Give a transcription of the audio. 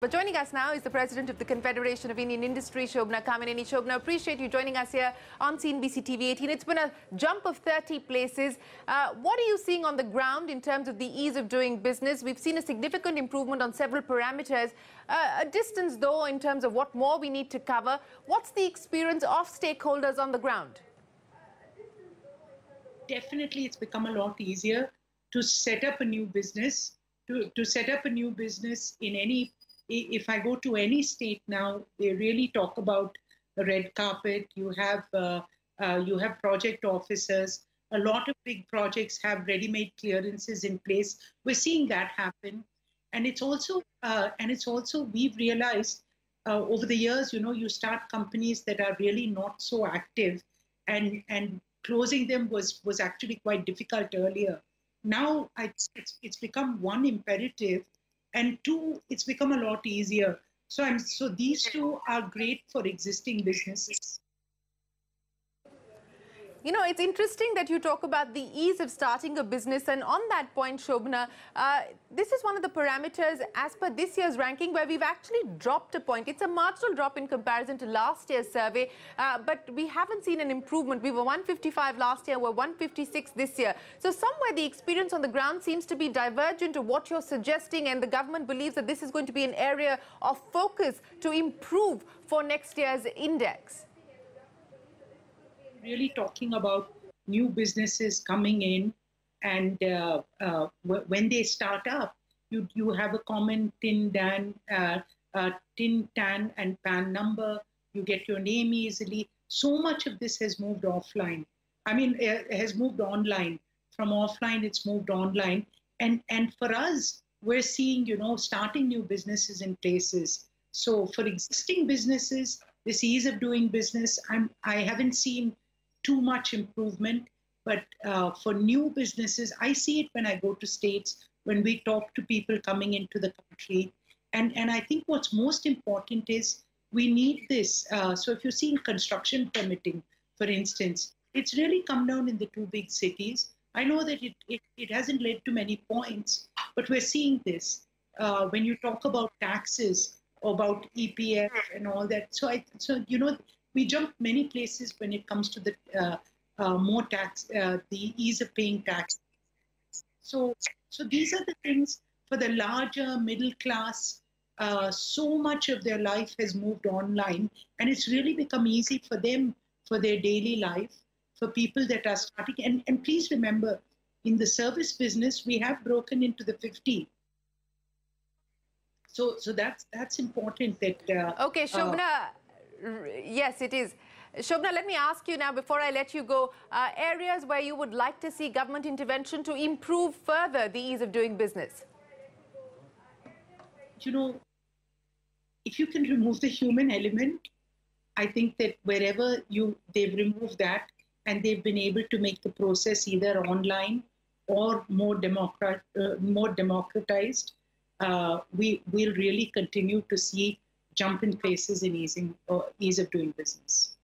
But joining us now is the President of the Confederation of Indian Industry, Shobana Kamineni. Shobana, appreciate you joining us here on CNBC-TV18. It's been a jump of 30 places. What are you seeing on the ground in terms of the ease of doing business? We've seen a significant improvement on several parameters. A distance, though, in terms of what more we need to cover. What's the experience of stakeholders on the ground? Definitely, it's become a lot easier to set up a new business. To set up a new business in any... If I go to any state now, they really talk about the red carpet. You have project officers. A lot of big projects have ready-made clearances in place. We're seeing that happen, and it's also we've realized over the years, you start companies that are really not so active, and closing them was actually quite difficult earlier. Now it's become one imperative. And two, it's become a lot easier. So these two are great for existing businesses. You know, it's interesting that you talk about the ease of starting a business. And on that point, Shobana, this is one of the parameters as per this year's ranking where we've actually dropped a point. It's a marginal drop in comparison to last year's survey, but we haven't seen an improvement. We were 155 last year, we're 156 this year. So somewhere the experience on the ground seems to be divergent to what you're suggesting, and the government believes that this is going to be an area of focus to improve for next year's index. Really talking about new businesses coming in, and when they start up, you have a common tin, TAN, and PAN number. You get your name easily. So much of this has moved offline. I mean, has moved online. From offline, it's moved online. And for us, we're seeing, starting new businesses in places. So for existing businesses, this ease of doing business, I haven't seen too much improvement, but for new businesses, I see it when I go to states, when we talk to people coming into the country. And I think what's most important is we need this. So if you're seeing construction permitting, for instance, it's really come down in the two big cities. I know that it hasn't led to many points, but we're seeing this. When you talk about taxes, about EPF and all that. We jump many places when it comes to the more tax, the ease of paying tax. So these are the things for the larger middle class. So much of their life has moved online, and it's really become easy for them, for their daily life, for people that are starting. And please remember, in the service business, we have broken into the 50. So that's important. That okay, Shobana. Yes, it is. Shobana, let me ask you now, before I let you go, areas where you would like to see government intervention to improve further the ease of doing business. If you can remove the human element, I think that wherever they've removed that, and they've been able to make the process either online or more democratized, we'll really continue to see jump in places in ease of doing business.